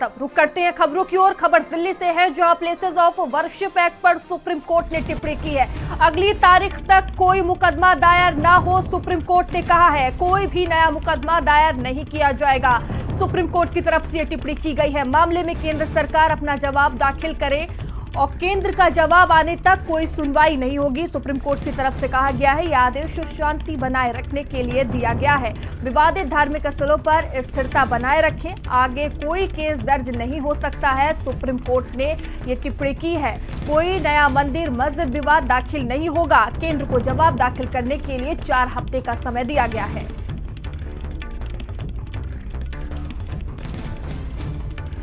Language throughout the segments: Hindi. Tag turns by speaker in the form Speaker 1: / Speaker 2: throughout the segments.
Speaker 1: तब रुक करते हैं खबरों की ओर। खबर दिल्ली से है, जहां प्लेसेस ऑफ वर्शिप एक्ट पर सुप्रीम कोर्ट ने टिप्पणी की है। अगली तारीख तक कोई मुकदमा दायर ना हो, सुप्रीम कोर्ट ने कहा है। कोई भी नया मुकदमा दायर नहीं किया जाएगा, सुप्रीम कोर्ट की तरफ से यह टिप्पणी की गई है। मामले में केंद्र सरकार अपना जवाब दाखिल करे और केंद्र का जवाब आने तक कोई सुनवाई नहीं होगी, सुप्रीम कोर्ट की तरफ से कहा गया है। यह आदेश शांति बनाए रखने के लिए दिया गया है। विवादित धार्मिक स्थलों पर स्थिरता बनाए रखें, आगे कोई केस दर्ज नहीं हो सकता है, सुप्रीम कोर्ट ने यह टिप्पणी की है। कोई नया मंदिर मस्जिद विवाद दाखिल नहीं होगा, केंद्र को जवाब दाखिल करने के लिए 4 हफ्ते का समय दिया गया है।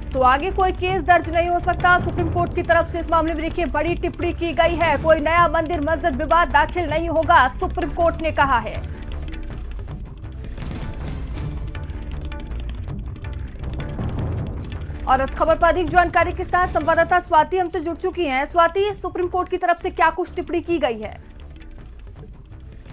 Speaker 1: तो आगे कोई केस दर्ज नहीं हो सकता, सुप्रीम कोर्ट की तरफ से इस मामले में देखिए बड़ी टिप्पणी की गई है। कोई नया मंदिर मस्जिद विवाद दाखिल नहीं होगा, सुप्रीम कोर्ट ने कहा है। और इस खबर पर अधिक जानकारी के साथ संवाददाता स्वाति हमसे जुड़ चुकी हैं। स्वाति, सुप्रीम कोर्ट की तरफ से क्या कुछ टिप्पणी की गई है?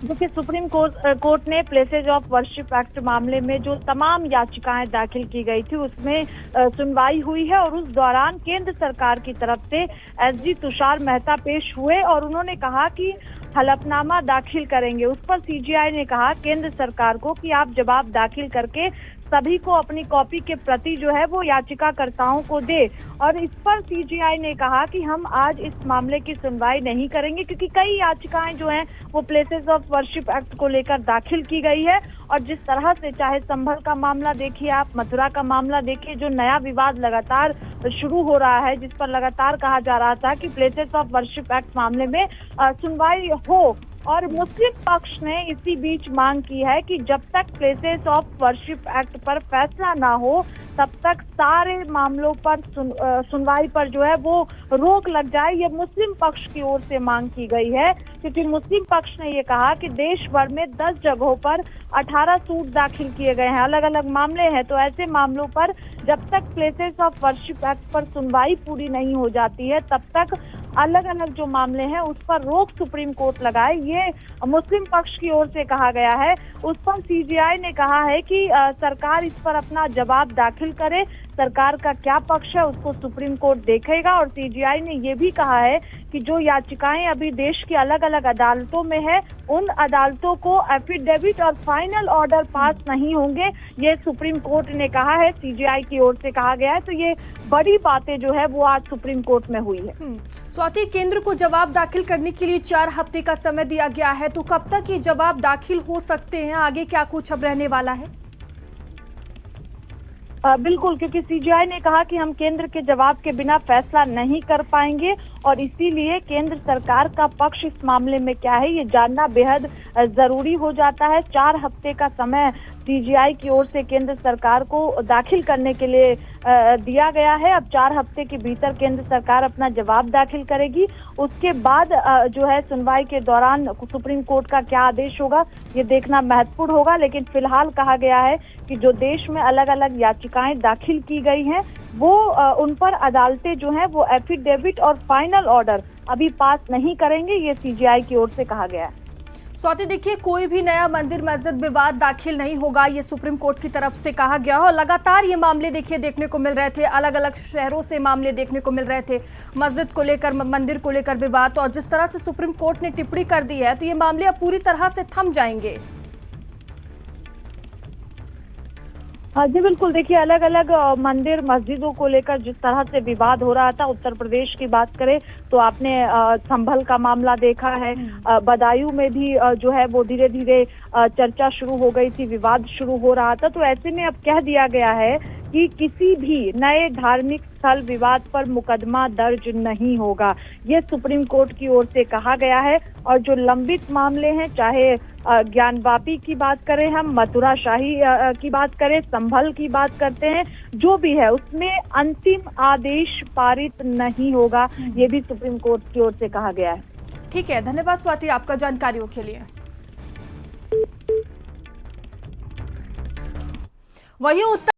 Speaker 2: देखिए, सुप्रीम कोर्ट ने प्लेसेज ऑफ वर्शिप एक्ट मामले में जो तमाम याचिकाएं दाखिल की गई थी उसमें सुनवाई हुई है और उस दौरान केंद्र सरकार की तरफ से एसजी तुषार मेहता पेश हुए और उन्होंने कहा कि हलफनामा दाखिल करेंगे। उस पर सीजीआई ने कहा केंद्र सरकार को कि आप जवाब दाखिल करके सभी को अपनी कॉपी के प्रति जो है वो याचिकाकर्ताओं को दे। और इस पर सीजीआई ने कहा कि हम आज इस मामले की सुनवाई नहीं करेंगे क्योंकि कई याचिकाएं जो हैं वो प्लेसेस ऑफ वर्शिप एक्ट को लेकर दाखिल की गई है। और जिस तरह से चाहे संभल का मामला देखिए, आप मथुरा का मामला देखिए, जो नया विवाद लगातार शुरू हो रहा है, जिस पर लगातार कहा जा रहा था कि प्लेसेस ऑफ वर्शिप एक्ट मामले में सुनवाई हो। और मुस्लिम पक्ष ने इसी बीच मांग की है कि जब तक प्लेसेस ऑफ वर्शिप एक्ट पर फैसला ना हो तब तक सारे मामलों पर सुनवाई पर जो है वो रोक लग जाए। ये मुस्लिम पक्ष की ओर से मांग की गई है क्योंकि मुस्लिम पक्ष ने ये कहा कि देश भर में 10 जगहों पर 18 सूट दाखिल किए गए हैं, अलग अलग मामले हैं। तो ऐसे मामलों पर जब तक प्लेसेस ऑफ वर्शिप एक्ट पर सुनवाई पूरी नहीं हो जाती है तब तक अलग अलग जो मामले हैं उस पर रोक सुप्रीम कोर्ट लगाए, ये मुस्लिम पक्ष की ओर से कहा गया है। उस पर सीजीआई ने कहा है कि सरकार इस पर अपना जवाब दाखिल करे, सरकार का क्या पक्ष है उसको सुप्रीम कोर्ट देखेगा। और सीजीआई ने ये भी कहा है कि जो याचिकाएं अभी देश की अलग अलग अदालतों में है उन अदालतों को एफिडेविट और फाइनल ऑर्डर पास नहीं होंगे, ये सुप्रीम कोर्ट ने कहा है, सीजीआई की ओर से कहा गया है। तो ये बड़ी बातें जो है वो आज सुप्रीम कोर्ट में हुई है।
Speaker 1: स्वाति, केंद्र को जवाब दाखिल करने के लिए 4 हफ्ते का समय दिया गया है, तो कब तक ये जवाब दाखिल हो सकते हैं? आगे क्या कुछ अब रहने वाला है?
Speaker 2: बिल्कुल, क्योंकि सीजीआई ने कहा कि हम केंद्र के जवाब के बिना फैसला नहीं कर पाएंगे और इसीलिए केंद्र सरकार का पक्ष इस मामले में क्या है ये जानना बेहद जरूरी हो जाता है। 4 हफ्ते का समय सीजीआई की ओर से केंद्र सरकार को दाखिल करने के लिए दिया गया है। अब 4 हफ्ते के भीतर केंद्र सरकार अपना जवाब दाखिल करेगी। उसके बाद जो है सुनवाई के दौरान सुप्रीम कोर्ट का क्या आदेश होगा ये देखना महत्वपूर्ण होगा। लेकिन फिलहाल कहा गया है कि जो देश में अलग अलग याचिकाएं दाखिल की गई हैं वो उन पर अदालतें जो हैं वो एफिडेविट और फाइनल ऑर्डर अभी पास नहीं करेंगे, ये सीजीआई की ओर से कहा गया है।
Speaker 1: स्वाति, देखिए कोई भी नया मंदिर मस्जिद विवाद दाखिल नहीं होगा, ये सुप्रीम कोर्ट की तरफ से कहा गया और लगातार ये मामले देखिए देखने को मिल रहे थे, अलग अलग शहरों से मामले देखने को मिल रहे थे, मस्जिद को लेकर मंदिर को लेकर विवाद। तो और जिस तरह से सुप्रीम कोर्ट ने टिप्पणी कर दी है तो ये मामले अब पूरी तरह से थम जाएंगे।
Speaker 2: हाँ जी, बिल्कुल। देखिए, अलग अलग मंदिर मस्जिदों को लेकर जिस तरह से विवाद हो रहा था, उत्तर प्रदेश की बात करें तो आपने संभल का मामला देखा है, बदायूं में भी जो है वो धीरे धीरे चर्चा शुरू हो गई थी, विवाद शुरू हो रहा था। तो ऐसे में अब कह दिया गया है कि किसी भी नए धार्मिक स्थल विवाद पर मुकदमा दर्ज नहीं होगा, ये सुप्रीम कोर्ट की ओर से कहा गया है। और जो लंबित मामले हैं, चाहे ज्ञानवापी की बात करें, हम मथुरा शाही की बात करें, संभल की बात करते हैं, जो भी है उसमें अंतिम आदेश पारित नहीं होगा, ये भी सुप्रीम कोर्ट की ओर से कहा गया है।
Speaker 1: ठीक है, धन्यवाद स्वाति आपका जानकारियों के लिए। वहीं उत्तर